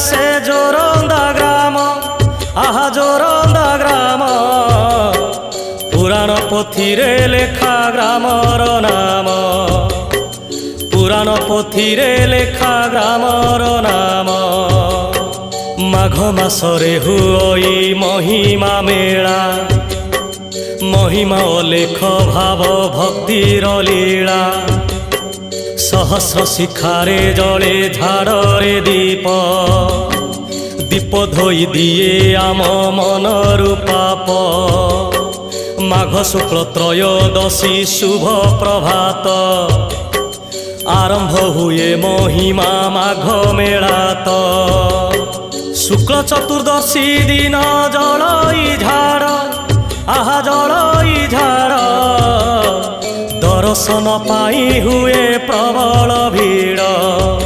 से जोरंदा ग्राम आहा जोरंदा ग्राम पुराण पोथीरे लेखा ग्रामर नाम पुराण पोथीरे लेखा ग्रामर नाम माघ मासरे हुई महिमा मेला महिमा अलेख भाव भक्तिर लीला सहस्र शिखारे जले झाड़े दीप दीप धोई दिए आम मनरु पाप माघ शुक्ल त्रयोदशी शुभ प्रभात आरंभ हुए महिमा माघ मेलात शुक्ल चतुर्दशी दिन जलई झाड़ आहा जलई झाड़ दर्शन पाई हुए प्रबल भीड़।